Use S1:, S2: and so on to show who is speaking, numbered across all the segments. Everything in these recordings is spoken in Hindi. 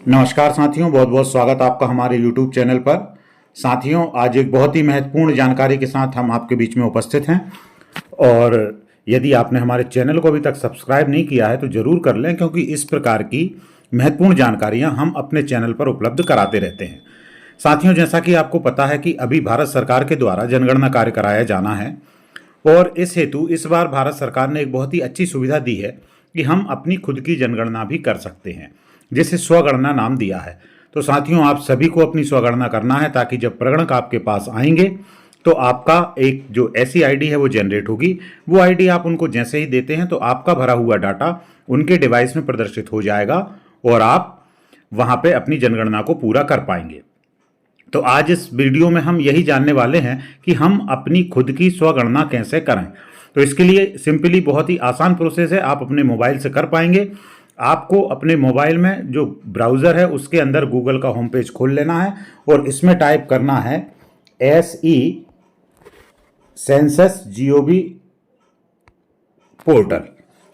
S1: नमस्कार साथियों, बहुत बहुत स्वागत आपका हमारे YouTube चैनल पर। साथियों, आज एक बहुत ही महत्वपूर्ण जानकारी के साथ हम आपके बीच में उपस्थित हैं। और यदि आपने हमारे चैनल को अभी तक सब्सक्राइब नहीं किया है तो ज़रूर कर लें, क्योंकि इस प्रकार की महत्वपूर्ण जानकारियां हम अपने चैनल पर उपलब्ध कराते रहते हैं। साथियों, जैसा कि आपको पता है कि अभी भारत सरकार के द्वारा जनगणना कार्य कराया जाना है, और इस हेतु इस बार भारत सरकार ने एक बहुत ही अच्छी सुविधा दी है कि हम अपनी खुद की जनगणना भी कर सकते हैं, जिसे स्वगणना नाम दिया है। तो साथियों, आप सभी को अपनी स्वगणना करना है, ताकि जब प्रगणक आपके पास आएंगे तो आपका एक जो ऐसी आईडी है वो जनरेट होगी। वो आईडी आप उनको जैसे ही देते हैं तो आपका भरा हुआ डाटा उनके डिवाइस में प्रदर्शित हो जाएगा और आप वहां पे अपनी जनगणना को पूरा कर पाएंगे। तो आज इस वीडियो में हम यही जानने वाले हैं कि हम अपनी खुद की स्वगणना कैसे करें। तो इसके लिए सिंपली बहुत ही आसान प्रोसेस है, आप अपने मोबाइल से कर पाएंगे। आपको अपने मोबाइल में जो ब्राउज़र है उसके अंदर गूगल का होम पेज खोल लेना है और इसमें टाइप करना है SE सेंसस GOV पोर्टल।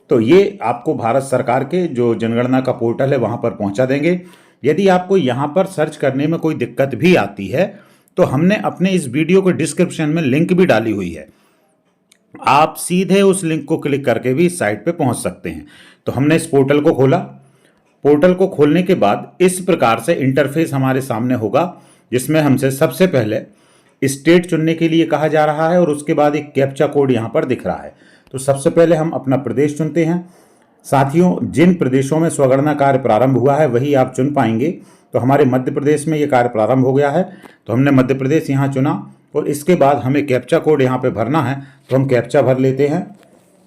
S1: तो ये आपको भारत सरकार के जो जनगणना का पोर्टल है वहां पर पहुंचा देंगे। यदि आपको यहां पर सर्च करने में कोई दिक्कत भी आती है तो हमने अपने इस वीडियो के डिस्क्रिप्शन में लिंक भी डाली हुई है, आप सीधे उस लिंक को क्लिक करके भी इस साइट पे पहुंच सकते हैं। तो हमने इस पोर्टल को खोला। पोर्टल को खोलने के बाद इस प्रकार से इंटरफेस हमारे सामने होगा, जिसमें हमसे सबसे पहले स्टेट चुनने के लिए कहा जा रहा है और उसके बाद एक कैप्चा कोड यहाँ पर दिख रहा है। तो सबसे पहले हम अपना प्रदेश चुनते हैं। साथियों, जिन प्रदेशों में स्वगणना कार्य प्रारंभ हुआ है वही आप चुन पाएंगे। तो हमारे मध्य प्रदेश में ये कार्य प्रारंभ हो गया है, तो हमने मध्य प्रदेश यहाँ चुना और इसके बाद हमें कैप्चा कोड यहाँ पे भरना है। तो हम कैप्चा भर लेते हैं।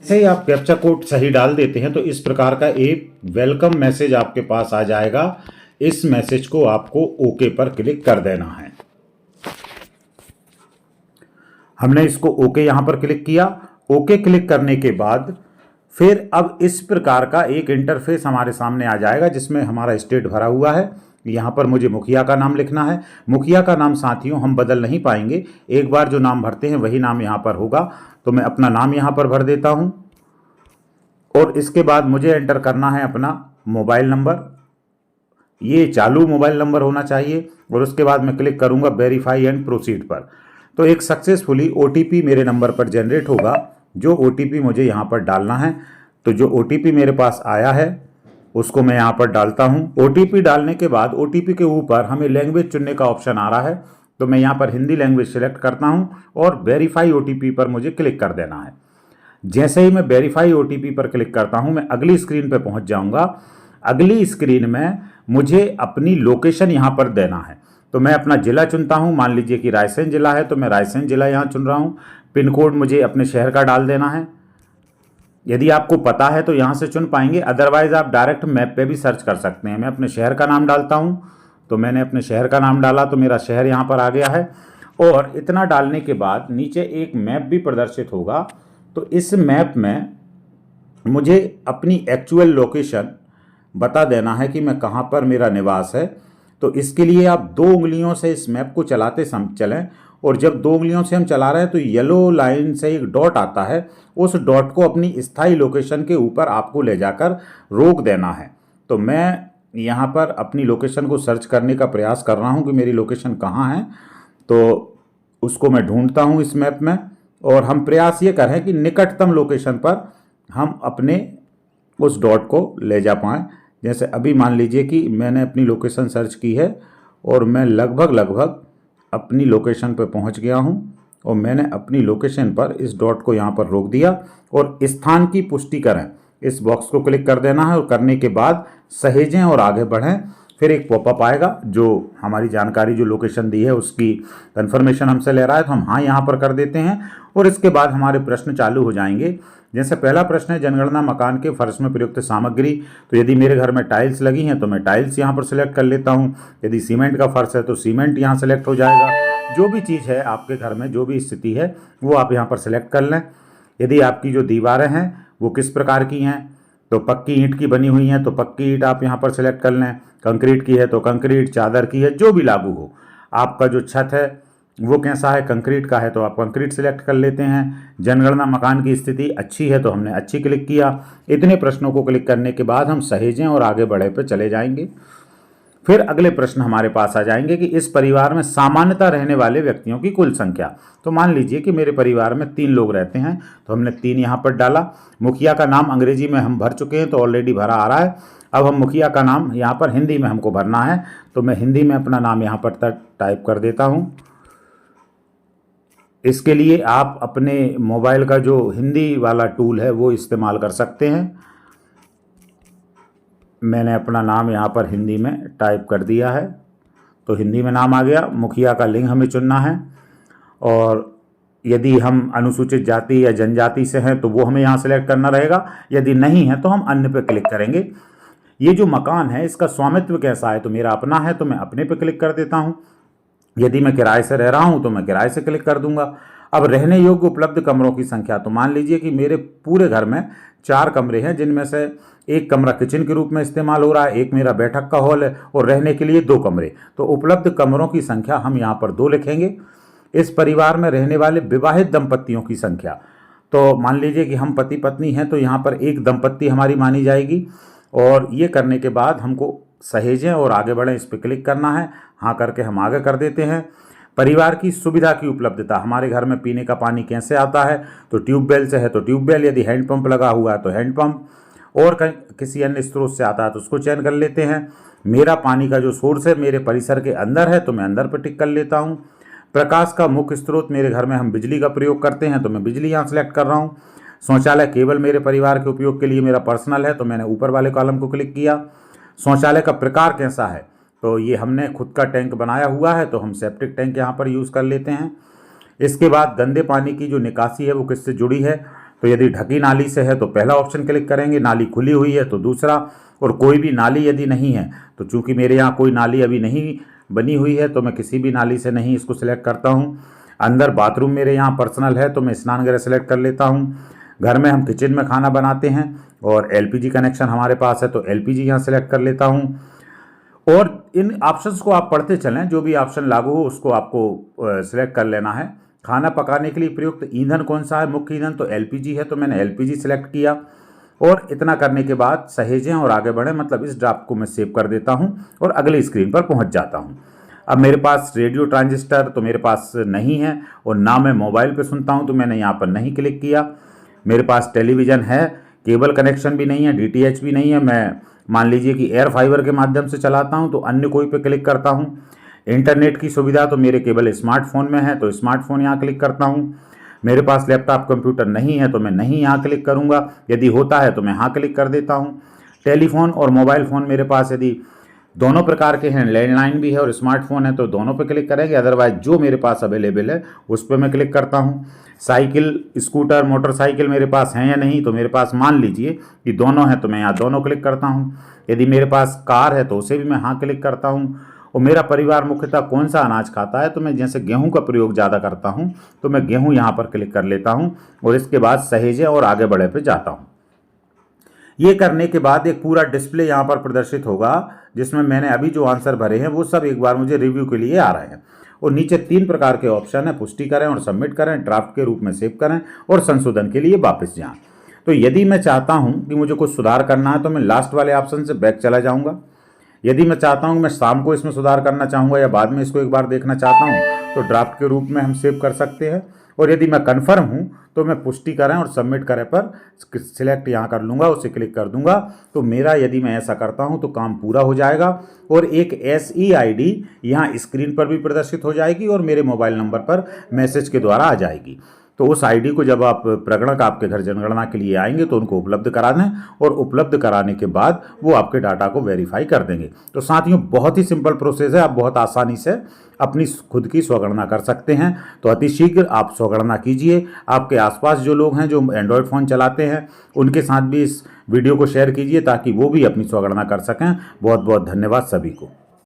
S1: जैसे ही आप कैप्चा कोड सही डाल देते हैं तो इस प्रकार का एक वेलकम मैसेज आपके पास आ जाएगा। इस मैसेज को आपको ओके पर क्लिक कर देना है। हमने इसको ओके यहां पर क्लिक किया। ओके क्लिक करने के बाद फिर अब इस प्रकार का एक इंटरफेस हमारे सामने आ जाएगा, जिसमें हमारा स्टेट भरा हुआ है। यहाँ पर मुझे मुखिया का नाम लिखना है। मुखिया का नाम साथियों हम बदल नहीं पाएंगे, एक बार जो नाम भरते हैं वही नाम यहाँ पर होगा। तो मैं अपना नाम यहाँ पर भर देता हूँ और इसके बाद मुझे एंटर करना है अपना मोबाइल नंबर। ये चालू मोबाइल नंबर होना चाहिए और उसके बाद मैं क्लिक करूँगा वेरीफाई एंड प्रोसीड पर। तो एक सक्सेसफुली OTP मेरे नंबर पर जनरेट होगा, जो OTP मुझे यहाँ पर डालना है। तो जो OTP मेरे पास आया है उसको मैं यहाँ पर डालता हूँ। OTP डालने के बाद OTP के ऊपर हमें लैंग्वेज चुनने का ऑप्शन आ रहा है, तो मैं यहाँ पर हिंदी लैंग्वेज सेलेक्ट करता हूँ और वेरीफाई OTP पर मुझे क्लिक कर देना है। जैसे ही मैं वेरीफाई OTP पर क्लिक करता हूँ मैं अगली स्क्रीन पर पहुँच जाऊँगा। अगली स्क्रीन में मुझे अपनी लोकेशन यहाँ पर देना है। तो मैं अपना ज़िला चुनता हूँ, मान लीजिए कि रायसेन ज़िला है तो मैं रायसेन ज़िला यहाँ चुन रहा हूँ। पिन कोड मुझे अपने शहर का डाल देना है। यदि आपको पता है तो यहाँ से चुन पाएंगे, अदरवाइज़ आप डायरेक्ट मैप पे भी सर्च कर सकते हैं। मैं अपने शहर का नाम डालता हूँ। तो मैंने अपने शहर का नाम डाला तो मेरा शहर यहाँ पर आ गया है। और इतना डालने के बाद नीचे एक मैप भी प्रदर्शित होगा। तो इस मैप में मुझे अपनी एक्चुअल लोकेशन बता देना है कि मैं कहाँ पर मेरा निवास है। तो इसके लिए आप 2 उंगलियों से इस मैप को चलाते चलें, और जब 2 उंगलियों से हम चला रहे हैं तो येलो लाइन से एक डॉट आता है, उस डॉट को अपनी स्थायी लोकेशन के ऊपर आपको ले जाकर रोक देना है। तो मैं यहाँ पर अपनी लोकेशन को सर्च करने का प्रयास कर रहा हूँ कि मेरी लोकेशन कहाँ है। तो उसको मैं ढूंढता हूँ इस मैप में, और हम प्रयास ये करें कि निकटतम लोकेशन पर हम अपने उस डॉट को ले जा पाएँ। जैसे अभी मान लीजिए कि मैंने अपनी लोकेशन सर्च की है और मैं लगभग अपनी लोकेशन पर पहुंच गया हूं, और मैंने अपनी लोकेशन पर इस डॉट को यहां पर रोक दिया। और स्थान की पुष्टि करें, इस बॉक्स को क्लिक कर देना है और करने के बाद सहेजें और आगे बढ़ें। फिर एक पॉपअप आएगा जो हमारी जानकारी, जो लोकेशन दी है उसकी कंफर्मेशन हमसे ले रहा है, तो हम हाँ यहाँ पर कर देते हैं। और इसके बाद हमारे प्रश्न चालू हो जाएंगे। जैसे पहला प्रश्न है, जनगणना मकान के फर्श में प्रयुक्त सामग्री। तो यदि मेरे घर में टाइल्स लगी हैं तो मैं टाइल्स यहाँ पर सिलेक्ट कर लेता हूँ। यदि सीमेंट का फर्श है तो सीमेंट यहाँ सेलेक्ट हो जाएगा। जो भी चीज़ है आपके घर में, जो भी स्थिति है वो आप यहाँ पर सिलेक्ट कर लें। यदि आपकी जो दीवारें हैं वो किस प्रकार की हैं, तो पक्की ईंट की बनी हुई हैं तो पक्की ईंट आप यहाँ पर सिलेक्ट कर लें। कंक्रीट की है तो कंक्रीट, चादर की है, जो भी लागू हो। आपका जो छत है वो कैसा है, कंक्रीट का है तो आप कंक्रीट सिलेक्ट कर लेते हैं। जनगणना मकान की स्थिति अच्छी है तो हमने अच्छी क्लिक किया। इतने प्रश्नों को क्लिक करने के बाद हम सहेजें और आगे बढ़े पे चले जाएंगे। फिर अगले प्रश्न हमारे पास आ जाएंगे कि इस परिवार में सामान्यतः रहने वाले व्यक्तियों की कुल संख्या। तो मान लीजिए कि मेरे परिवार में 3 लोग रहते हैं, तो हमने 3 यहाँ पर डाला। मुखिया का नाम अंग्रेजी में हम भर चुके हैं तो ऑलरेडी भरा आ रहा है। अब हम मुखिया का नाम यहाँ पर हिंदी में हमको भरना है, तो मैं हिंदी में अपना नाम यहाँ पर टाइप कर देता हूँ। इसके लिए आप अपने मोबाइल का जो हिंदी वाला टूल है वो इस्तेमाल कर सकते हैं। मैंने अपना नाम यहाँ पर हिंदी में टाइप कर दिया है, तो हिंदी में नाम आ गया। मुखिया का लिंग हमें चुनना है, और यदि हम अनुसूचित जाति या जनजाति से हैं तो वो हमें यहाँ सेलेक्ट करना रहेगा। यदि नहीं है तो हम अन्य पे क्लिक करेंगे। ये जो मकान है इसका स्वामित्व कैसा है, तो मेरा अपना है, तो मैं अपने पे क्लिक कर देता हूँ। यदि मैं किराए से रह रहा हूँ तो मैं किराए से क्लिक कर दूंगा। अब रहने योग्य उपलब्ध कमरों की संख्या, तो मान लीजिए कि मेरे पूरे घर में 4 कमरे हैं, जिनमें से एक कमरा किचन के रूप में इस्तेमाल हो रहा है, एक मेरा बैठक का हॉल है, और रहने के लिए 2 कमरे। तो उपलब्ध कमरों की संख्या हम यहाँ पर 2 लिखेंगे। इस परिवार में रहने वाले विवाहित दंपत्तियों की संख्या, तो मान लीजिए कि हम पति पत्नी हैं, तो यहाँ पर एक दंपत्ति हमारी मानी जाएगी। और ये करने के बाद हमको सहेजें और आगे बढ़ें इस पर क्लिक करना है। हाँ करके हम आगे कर देते हैं। परिवार की सुविधा की उपलब्धता, हमारे घर में पीने का पानी कैसे आता है, तो ट्यूबवेल से है तो ट्यूबवेल, यदि हैंडपंप लगा हुआ है तो हैंडपंप, और किसी अन्य स्रोत से आता है तो उसको चयन कर लेते हैं। मेरा पानी का जो सोर्स है मेरे परिसर के अंदर है, तो मैं अंदर पर टिक कर लेता हूँ। प्रकाश का मुख्य स्रोत, मेरे घर में हम बिजली का प्रयोग करते हैं, तो मैं बिजली यहाँ सेलेक्ट कर रहा हूँ। शौचालय केवल मेरे परिवार के उपयोग के लिए मेरा पर्सनल है, तो मैंने ऊपर वाले कॉलम को क्लिक किया। शौचालय का प्रकार कैसा है, तो ये हमने खुद का टैंक बनाया हुआ है, तो हम सेप्टिक टैंक यहाँ पर यूज़ कर लेते हैं। इसके बाद गंदे पानी की जो निकासी है वो किससे जुड़ी है, तो यदि ढकी नाली से है तो पहला ऑप्शन क्लिक करेंगे, नाली खुली हुई है तो दूसरा, और कोई भी नाली यदि नहीं है, तो चूंकि मेरे यहाँ कोई नाली अभी नहीं बनी हुई है तो मैं किसी भी नाली से नहीं इसको सिलेक्ट करता हूँ। अंदर बाथरूम मेरे यहाँ पर्सनल है, तो मैं स्नान गृह सेलेक्ट कर लेता हूँ। घर में हम किचन में खाना बनाते हैं और एलपीजी कनेक्शन हमारे पास है, तो एलपीजी यहाँ सेलेक्ट कर लेता हूँ। और इन ऑप्शंस को आप पढ़ते चलें, जो भी ऑप्शन लागू हो उसको आपको सिलेक्ट कर लेना है। खाना पकाने के लिए प्रयुक्त ईंधन कौन सा है, मुख्य ईंधन, तो एलपीजी है, तो मैंने एलपीजी सिलेक्ट किया। और इतना करने के बाद सहेजें और आगे बढ़ें, मतलब इस ड्राफ्ट को मैं सेव कर देता हूँ और अगली स्क्रीन पर पहुँच जाता हूँ। अब मेरे पास रेडियो ट्रांजिस्टर तो मेरे पास नहीं है, और ना मैं मोबाइल पे सुनता हूँ, तो मैंने यहाँ पर नहीं क्लिक किया। मेरे पास टेलीविज़न है, केबल कनेक्शन भी नहीं है, डीटीएच भी नहीं है, मैं मान लीजिए कि एयर फाइबर के माध्यम से चलाता हूं, तो अन्य कोई पे क्लिक करता हूं। इंटरनेट की सुविधा तो मेरे केवल स्मार्टफोन में है, तो स्मार्टफोन यहां क्लिक करता हूं। मेरे पास लैपटॉप कंप्यूटर नहीं है, तो मैं नहीं यहां क्लिक करूंगा। यदि होता है तो मैं हाँ क्लिक कर देता हूं। टेलीफोन और मोबाइल फ़ोन मेरे पास यदि दोनों प्रकार के हैं, लैंडलाइन भी है और स्मार्टफोन है, तो दोनों पे क्लिक करेंगे। अदरवाइज जो मेरे पास अवेलेबल है उस पर मैं क्लिक करता हूँ। साइकिल, स्कूटर, मोटरसाइकिल मेरे पास हैं या नहीं, तो मेरे पास मान लीजिए कि दोनों हैं, तो मैं यहाँ दोनों क्लिक करता हूँ। यदि मेरे पास कार है तो उसे भी मैं हाँ क्लिक करता हूँ। और मेरा परिवार मुख्यतः कौन सा अनाज खाता है, तो मैं जैसे गेहूँ का प्रयोग ज़्यादा करता हूँ, तो मैं गेहूँ यहाँ पर क्लिक कर लेता हूँ और इसके बाद सहेजे और आगे बढ़े पे जाता हूँ। ये करने के बाद एक पूरा डिस्प्ले यहाँ पर प्रदर्शित होगा, जिसमें मैंने अभी जो आंसर भरे हैं वो सब एक बार मुझे रिव्यू के लिए आ रहे हैं। और नीचे 3 प्रकार के ऑप्शन है, पुष्टि करें और सबमिट करें, ड्राफ्ट के रूप में सेव करें और संशोधन के लिए वापस जाएं। तो यदि मैं चाहता हूं कि मुझे कुछ सुधार करना है तो मैं लास्ट वाले ऑप्शन से बैक चला जाऊंगा। यदि मैं चाहता हूं कि मैं शाम को इसमें सुधार करना चाहूँगा या बाद में इसको एक बार देखना चाहता हूं, तो ड्राफ्ट के रूप में हम सेव कर सकते हैं। और यदि मैं कन्फर्म हूं तो मैं पुष्टि करें और सबमिट करें पर सिलेक्ट यहाँ कर लूँगा, उसे क्लिक कर दूंगा। तो मेरा यदि मैं ऐसा करता हूं तो काम पूरा हो जाएगा और एक SEID यहाँ स्क्रीन पर भी प्रदर्शित हो जाएगी और मेरे मोबाइल नंबर पर मैसेज के द्वारा आ जाएगी। तो उस आईडी को जब आप प्रगणक आपके घर जनगणना के लिए आएंगे तो उनको उपलब्ध करा दें और उपलब्ध कराने के बाद वो आपके डाटा को वेरीफाई कर देंगे। तो साथियों, बहुत ही सिंपल प्रोसेस है, आप बहुत आसानी से अपनी खुद की स्वगणना कर सकते हैं। तो अति शीघ्र आप स्वगणना कीजिए। आपके आसपास जो लोग हैं जो एंड्रॉयड फ़ोन चलाते हैं उनके साथ भी इस वीडियो को शेयर कीजिए ताकि वो भी अपनी स्वगणना कर सकें। बहुत बहुत धन्यवाद सभी को।